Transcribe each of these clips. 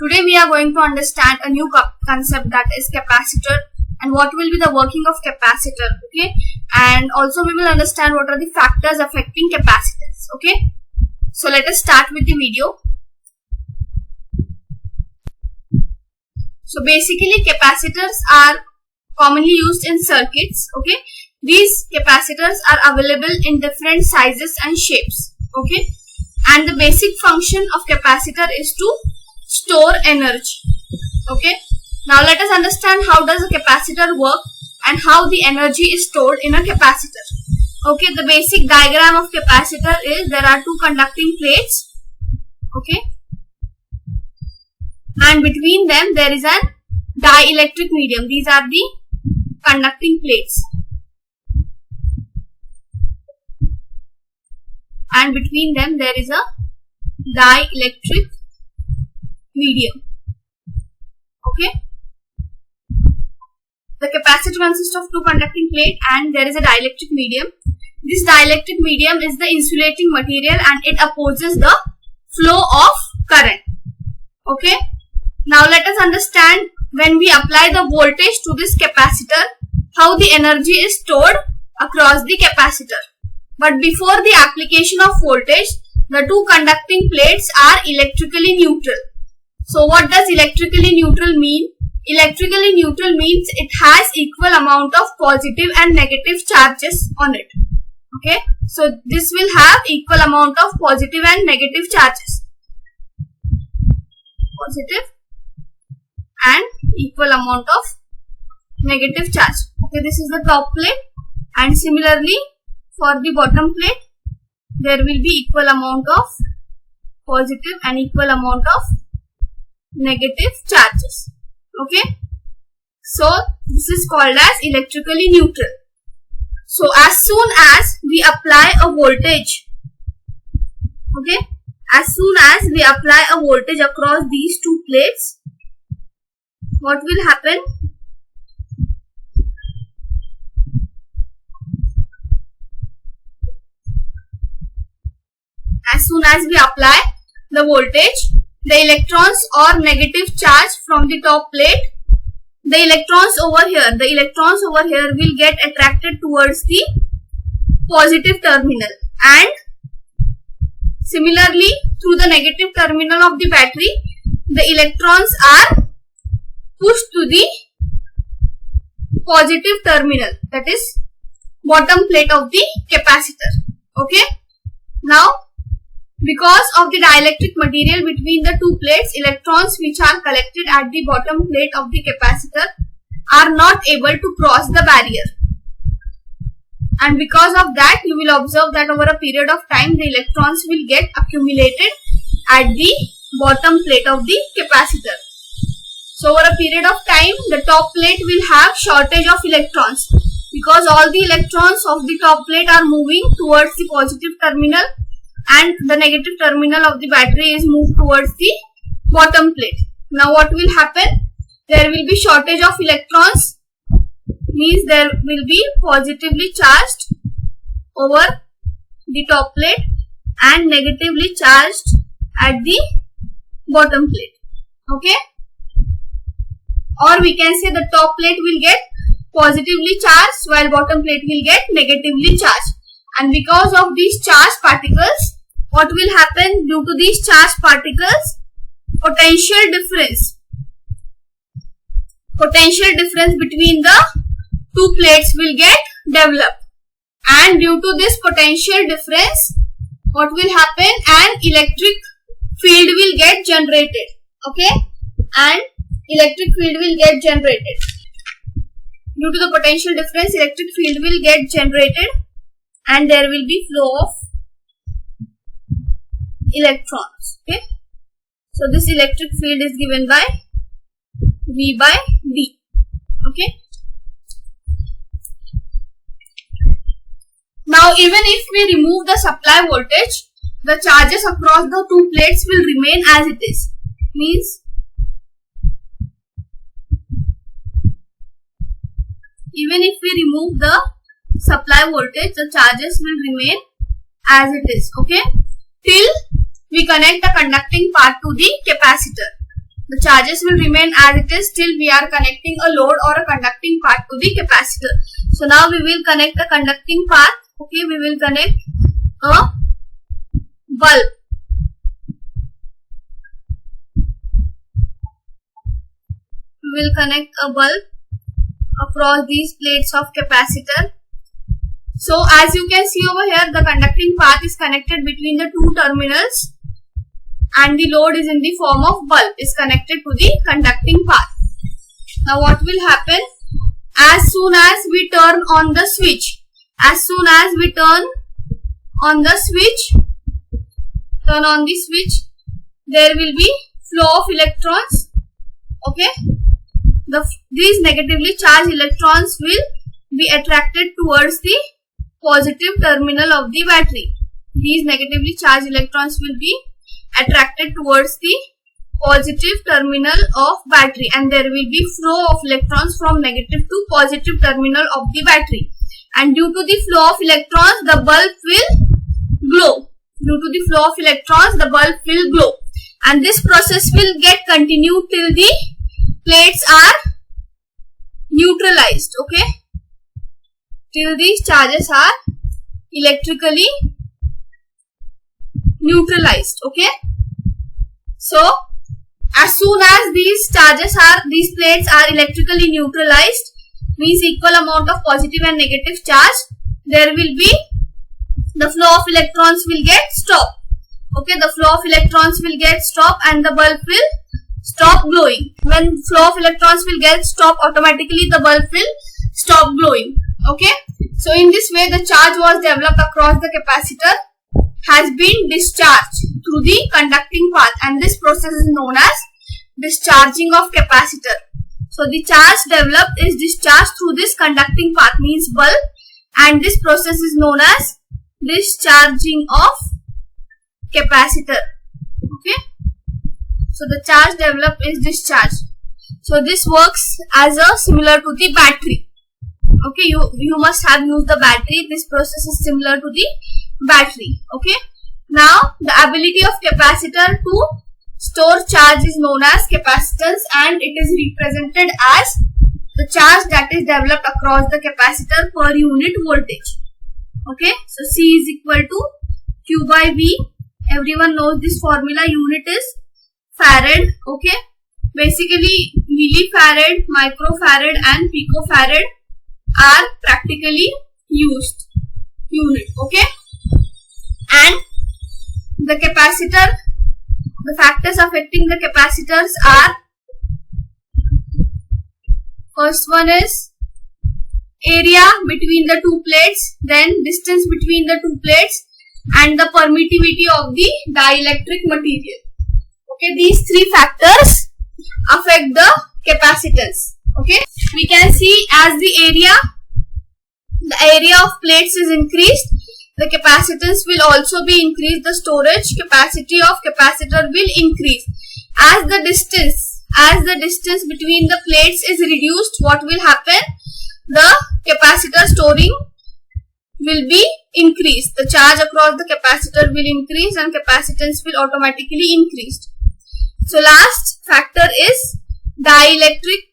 Today we are going to understand a new concept, that is capacitor, and what will be the working of capacitor, okay? And also we will understand what are the factors affecting capacitance, okay? So let us start with the video. So basically capacitors are commonly used in circuits, okay? These capacitors are available in different sizes and shapes, okay? And the basic function of capacitor is to store energy, okay? Now let us understand how does a capacitor work and how the energy is stored in a capacitor. Okay, the basic diagram of capacitor is there are two conducting plates, okay? And between them there is an dielectric medium. These are the conducting plates. And between them there is a dielectric medium, okay? The capacitor consists of two conducting plates and there is a dielectric medium. This dielectric medium is the insulating material and it opposes the flow of current, okay? Now let us understand when we apply the voltage to this capacitor, how the energy is stored across the capacitor. But before the application of voltage, the two conducting plates are electrically neutral. So what does electrically neutral mean? Electrically neutral means it has equal amount of positive and negative charges on it. Okay. So this will have equal amount of positive and negative charges. Positive and equal amount of negative charge. Okay. This is the top plate, and similarly for the bottom plate there will be equal amount of positive and equal amount of negative charges, okay? So this is called as electrically neutral. So as soon as we apply a voltage, okay, as soon as we apply a voltage across these two plates, what will happen? As soon as we apply the voltage, the electrons or negative charge from the top plate, the electrons over here will get attracted towards the positive terminal, and similarly through the negative terminal of the battery, the electrons are pushed to the positive terminal, that is bottom plate of the capacitor, okay? Now because of the dielectric material between the two plates, electrons which are collected at the bottom plate of the capacitor are not able to cross the barrier. And because of that, you will observe that over a period of time, the electrons will get accumulated at the bottom plate of the capacitor. So over a period of time, the top plate will have shortage of electrons because all the electrons of the top plate are moving towards the positive terminal, and the negative terminal of the battery is moved towards the bottom plate. Now what will happen? There will be shortage of electrons, means there will be positively charged over the top plate and negatively charged at the bottom plate, okay? Or we can say the top plate will get positively charged while bottom plate will get negatively charged. And because of these charged particles, what will happen? Due to these charged particles, potential difference between the two plates will get developed, and due to this potential difference, what will happen? An electric field will get generated, okay? And electric field will get generated. Due to the potential difference, electric field will get generated and there will be flow of electrons, okay? So this electric field is given by V by D, okay? Now even if we remove the supply voltage, the charges across the two plates will remain as it is. Means even if we remove the supply voltage, the charges will remain as it is, okay? Till we connect the conducting part to the capacitor. The charges will remain as it is till we are connecting a load or a conducting part to the capacitor. So now we will connect the conducting part. Okay, we will connect a bulb. We will connect a bulb across these plates of capacitor. So as you can see over here, the conducting path is connected between the two terminals and the load is in the form of bulb is connected to the conducting path. Now what will happen? As soon as we turn on the switch, there will be flow of electrons. Okay, these negatively charged electrons will be attracted towards the positive terminal of the battery. These negatively charged electrons will be attracted towards the positive terminal of battery, and there will be flow of electrons from negative to positive terminal of the battery, and due to the flow of electrons the bulb will glow. And this process will get continued till the plates are neutralized. Okay, till these charges are electrically neutralized. Okay, so as soon as these plates are electrically neutralized, means equal amount of positive and negative charge, there will be the flow of electrons will get stopped. Okay, the flow of electrons will get stopped and the bulb will stop glowing. When flow of electrons will get stopped, automatically the bulb will stop glowing. Okay, so in this way the charge was developed across the capacitor has been discharged through the conducting path, and this process is known as discharging of capacitor. So the charge developed is discharged through this conducting path, means bulb, and this process is known as discharging of capacitor. Okay, so the charge developed is discharged. So this works as a similar to the battery. Okay, you must have used the battery. This process is similar to the battery. Okay, now the ability of capacitor to store charge is known as capacitance, and it is represented as the charge that is developed across the capacitor per unit voltage. Okay, so C is equal to Q by V. Everyone knows this formula. Unit is farad. Okay, basically millifarad, microfarad and picofarad are practically used unit. Okay, and the capacitor, the factors affecting the capacitors are, first one is area between the two plates, then distance between the two plates, and the permittivity of the dielectric material. Okay, these three factors affect the capacitance. Okay, we can see as the area of plates is increased, the capacitance will also be increased. The storage capacity of capacitor will increase. As the distance between the plates is reduced, what will happen? The capacitor storing will be increased. The charge across the capacitor will increase and capacitance will automatically increase. So last factor is dielectric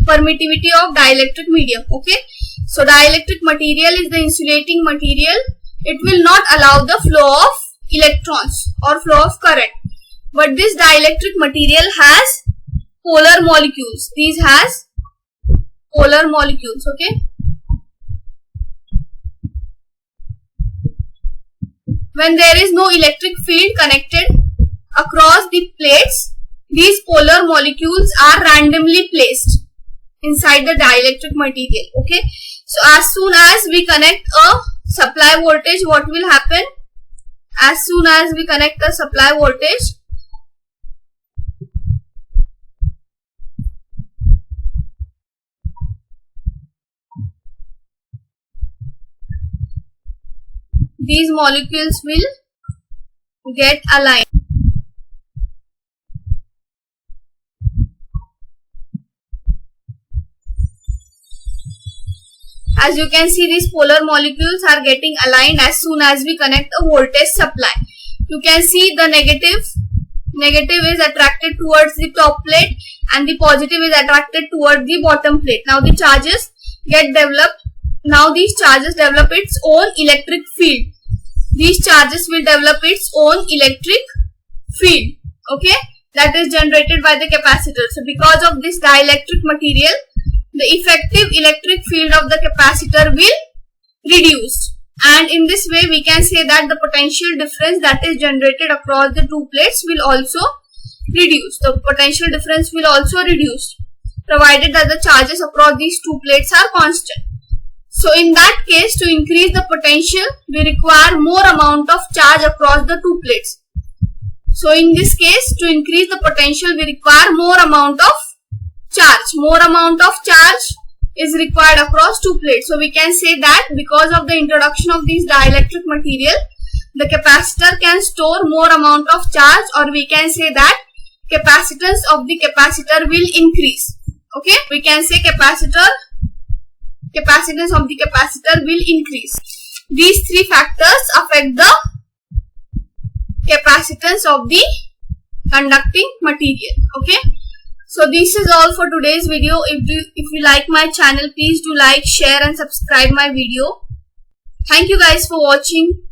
permittivity of dielectric medium. Okay, so dielectric material is the insulating material. It will not allow the flow of electrons or flow of current, but this dielectric material has polar molecules. These has polar molecules. Okay, when there is no electric field connected across the plates, these polar molecules are randomly placed inside the dielectric material. Okay, so as soon as we connect a supply voltage, what will happen? As soon as we connect a supply voltage, these molecules will get aligned. As you can see, these polar molecules are getting aligned as soon as we connect a voltage supply. You can see the negative Negative is attracted towards the top plate and the positive is attracted toward the bottom plate. Now the charges get developed. Now these charges develop its own electric field. These charges will develop its own electric field. Okay, that is generated by the capacitor. So because of this dielectric material, the effective electric field of the capacitor will reduce. And in this way we can say that the potential difference that is generated across the two plates will also reduce. The potential difference will also reduce provided that the charges across these two plates are constant. So in that case, to increase the potential we require more amount of charge across the two plates. So in this case, to increase the potential we require more amount of charge. More amount of charge is required across two plates. So we can say that because of the introduction of this dielectric material, the capacitor can store more amount of charge, or we can say that capacitance of the capacitor will increase. Okay, we can say capacitance of the capacitor will increase. These three factors affect the capacitance of the conducting material. Okay. So this is all for today's video. If you like my channel, please do like, share and subscribe my video. Thank you guys for watching.